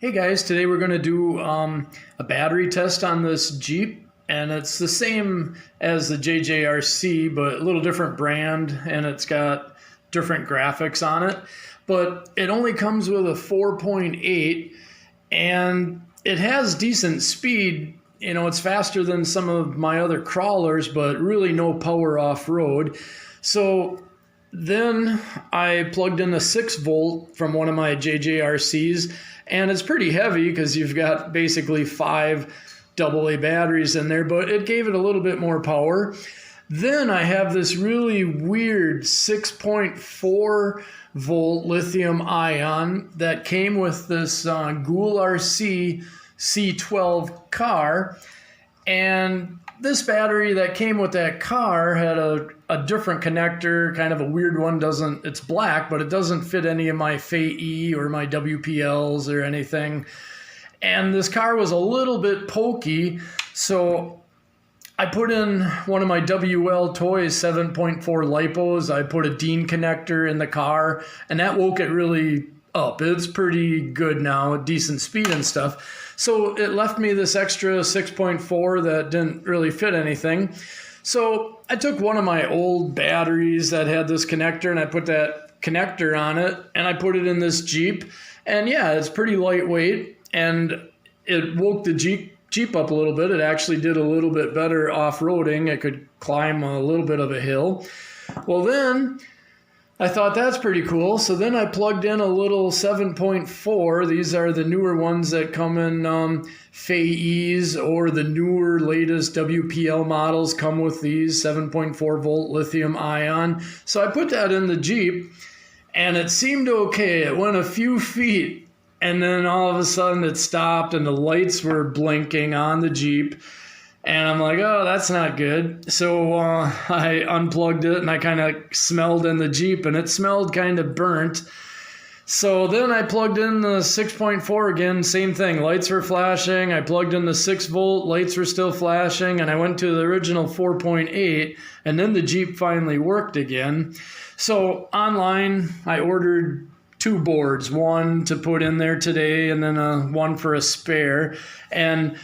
Hey guys, today we're going to do a battery test on this Jeep, and it's the same as the JJRC, but a little different brand, and it's got different graphics on it. But it only comes with a 4.8, and it has decent speed. You know, it's faster than some of my other crawlers, but really no power off-road. So then I plugged in a 6-volt from one of my JJRCs, and it's pretty heavy because you've got basically 5 AA batteries in there, but it gave it a little bit more power. Then I have this really weird 6.4 volt lithium ion that came with this JJRC C606 car, and this battery that came with that car had a different connector, kind of a weird one. It's black, but it doesn't fit any of my FAE or my WPLs or anything. And this car was a little bit pokey, so I put in one of my WL Toys 7.4 lipos. I put a Dean connector in the car, and that woke it really up. It's pretty good now, decent speed and stuff. So it left me this extra 6.4 that didn't really fit anything. So I took one of my old batteries that had this connector, and I put that connector on it, and I put it in this Jeep. And yeah, it's pretty lightweight, and it woke the Jeep up a little bit. It actually did a little bit better off-roading. It could climb a little bit of a hill. Well, then I thought that's pretty cool. So then I plugged in a little 7.4. These are the newer ones that come in FAEs, or the newer latest WPL models come with these 7.4 volt lithium ion. So I put that in the Jeep, and it seemed okay. It went a few feet, and then all of a sudden it stopped, and the lights were blinking on the Jeep. And I'm like, oh, that's not good. So I unplugged it, and I kind of smelled in the Jeep, and it smelled kind of burnt. So then I plugged in the 6.4 again, same thing. Lights were flashing. I plugged in the 6 volt, lights were still flashing, and I went to the original 4.8, and then the Jeep finally worked again. So online, I ordered 2 boards, one to put in there today, and then one for a spare. And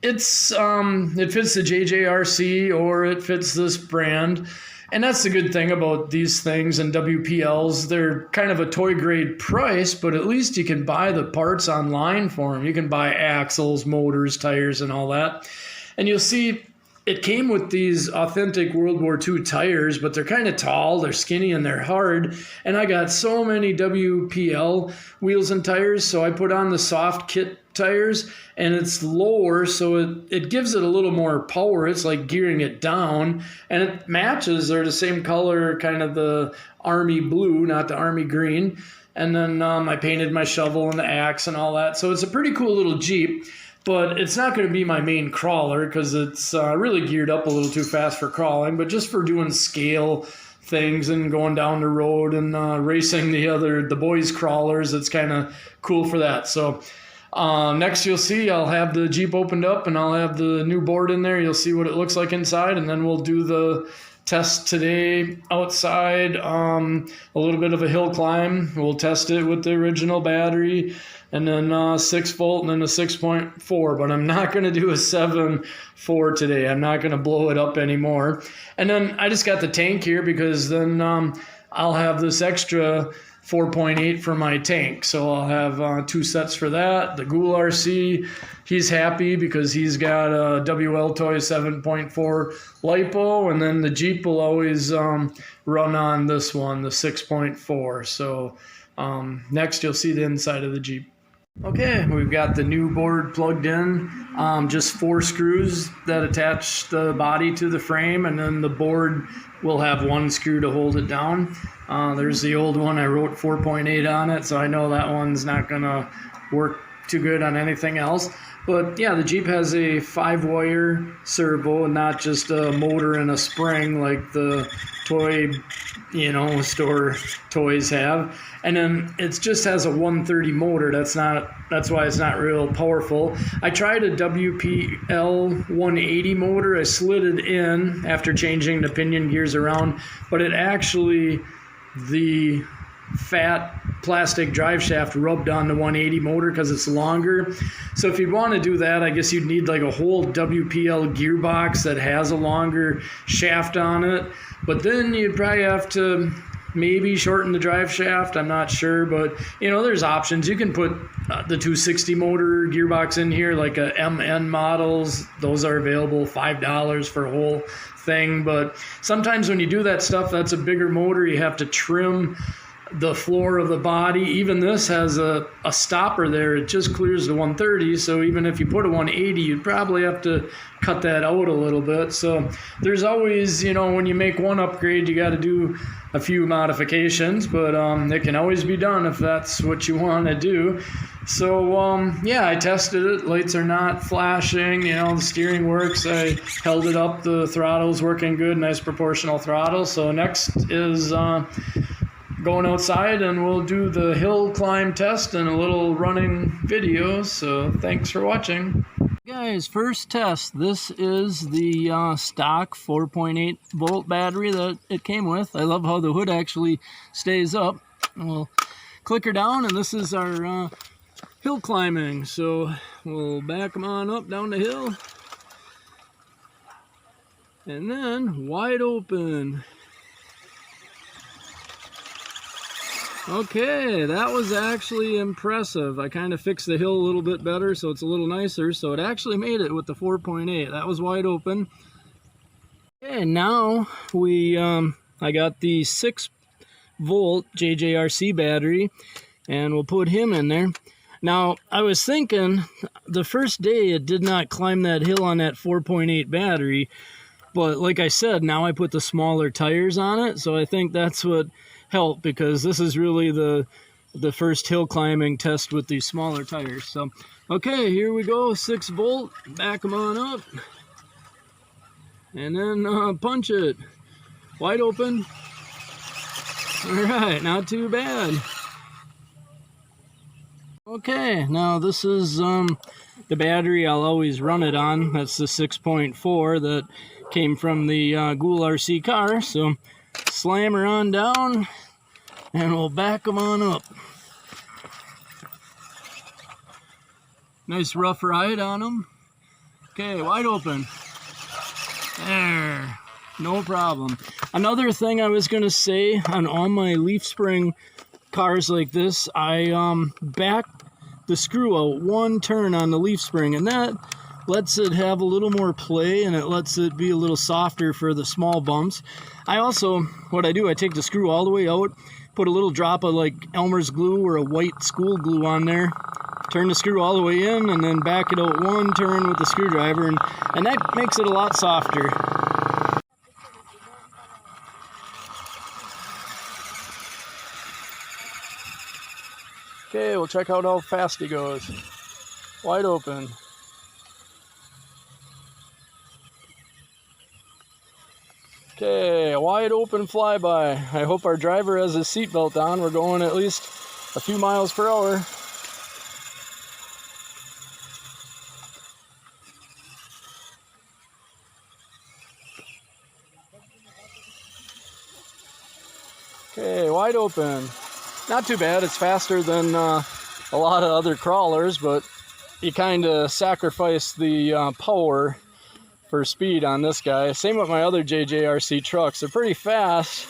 it fits the JJRC, or it fits this brand. And that's the good thing about these things and WPLs. They're kind of a toy grade price, but at least you can buy the parts online for them. You can buy axles, motors, tires, and all that. And you'll see it came with these authentic World War II tires, but they're kind of tall, they're skinny, and they're hard. And I got so many WPL wheels and tires, so I put on the soft kit tires, and it's lower, so it gives it a little more power. It's like gearing it down, and it matches. They're the same color, kind of the army blue, not the army green. And then I painted my shovel and the axe and all that. So it's a pretty cool little Jeep, but it's not going to be my main crawler because it's really geared up a little too fast for crawling, but just for doing scale things and going down the road and racing the boys' crawlers, it's kind of cool for that. So next you'll see I'll have the Jeep opened up, and I'll have the new board in there. You'll see what it looks like inside, and then we'll do the test today outside. A little bit of a hill climb. We'll test it with the original battery, and then 6 volt, and then a 6.4, but I'm not going to do a 7.4 today. I'm not going to blow it up anymore. And then I just got the tank here because then I'll have this extra 4.8 for my tank. So I'll have 2 sets for that. The JJRC, he's happy because he's got a WL Toy 7.4 lipo, and then the Jeep will always run on this one, the 6.4. So next you'll see the inside of the Jeep. Okay, we've got the new board plugged in, just 4 screws that attach the body to the frame, and then the board will have 1 screw to hold it down. There's the old one. I wrote 4.8 on it, so I know that one's not going to work too good on anything else. But yeah, the Jeep has a 5-wire servo and not just a motor and a spring like the toy, store toys have. And then it just has a 130 motor. That's why it's not real powerful. I tried a WPL 180 motor. I slid it in after changing the pinion gears around, but it actually, the fat plastic drive shaft rubbed on the 180 motor because it's longer. So if you'd want to do that, I guess you'd need like a whole WPL gearbox that has a longer shaft on it. But then you'd probably have to maybe shorten the drive shaft. I'm not sure, but you know, there's options. You can put the 260 motor gearbox in here, like a MN models. Those are available $5 for a whole thing. But sometimes when you do that stuff, that's a bigger motor. You have to trim the floor of the body. Even this has a stopper there. It just clears the 130. So even if you put a 180, you'd probably have to cut that out a little bit. So there's always, you know, when you make one upgrade, you got to do a few modifications, but it can always be done if that's what you want to do. So yeah, I tested it. Lights are not flashing. You know, the steering works. I held it up. The throttle's working good. Nice proportional throttle. So next is going outside, and we'll do the hill climb test and a little running video. So thanks for watching. Guys, first test. This is the stock 4.8 volt battery that it came with. I love how the hood actually stays up. We'll click her down, and this is our hill climbing. So we'll back them on up down the hill, and then wide open. Okay, that was actually impressive. I kind of fixed the hill a little bit better so it's a little nicer. So it actually made it with the 4.8. That was wide open. Okay, now I got the 6 volt JJRC battery, and we'll put him in there. Now, I was thinking the first day it did not climb that hill on that 4.8 battery, but like I said, now I put the smaller tires on it, so I think that's what helped, because this is really the first hill climbing test with these smaller tires. So okay, here we go. 6 volt, back them on up, and then punch it wide open. All right, not too bad. Okay, now this is the battery I'll always run it on. That's the 6.4 that came from the Ghoul RC car. So slam her on down, and we'll back them on up. Nice rough ride on them. Okay, wide open. There, no problem. Another thing I was going to say, on all my leaf spring cars like this, I back the screw out one turn on the leaf spring, and that lets it have a little more play, and it lets it be a little softer for the small bumps. I also, what I do, I take the screw all the way out, put a little drop of like Elmer's glue or a white school glue on there, turn the screw all the way in, and then back it out one turn with the screwdriver, and that makes it a lot softer. Okay, we'll check out how fast he goes. Wide open. Okay, wide open flyby. I hope our driver has his seatbelt on. We're going at least a few miles per hour. Okay, wide open. Not too bad. It's faster than a lot of other crawlers, but you kind of sacrifice the power for speed on this guy. Same with my other JJRC trucks. They're pretty fast,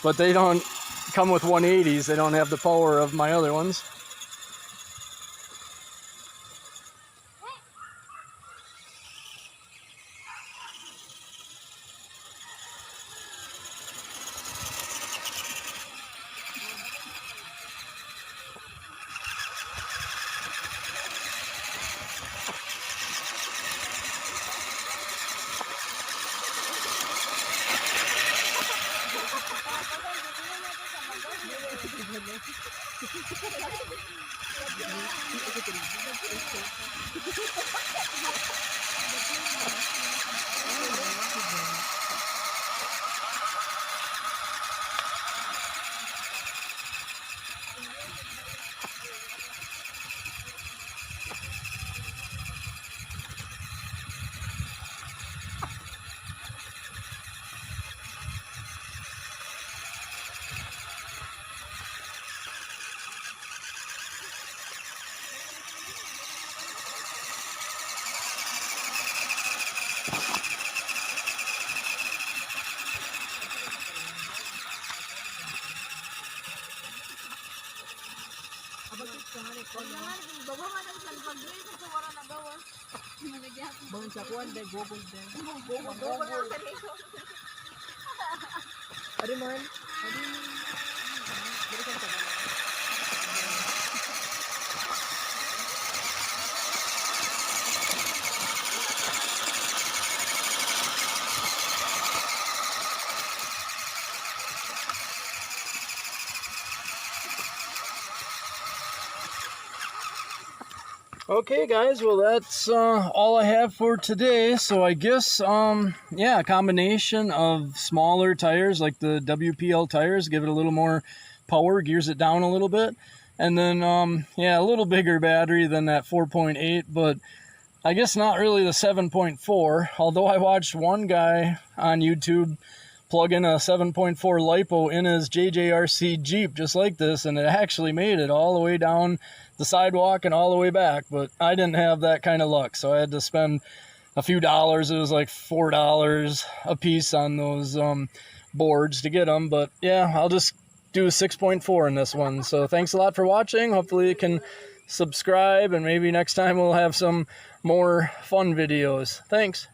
but they don't come with 180s. They don't have the power of my other ones. Bang sa kuan day gogol day. Ari man. Okay guys, well that's all I have for today. So I guess yeah, a combination of smaller tires like the WPL tires, give it a little more power, gears it down a little bit, and then yeah, a little bigger battery than that 4.8, but I guess not really the 7.4, although I watched one guy on YouTube plug in a 7.4 LiPo in his JJRC Jeep just like this, and it actually made it all the way down the sidewalk and all the way back. But I didn't have that kind of luck, so I had to spend a few dollars. It was like $4 a piece on those boards to get them. But yeah, I'll just do a 6.4 in this one. So thanks a lot for watching. Hopefully you can subscribe, and maybe next time we'll have some more fun videos. Thanks.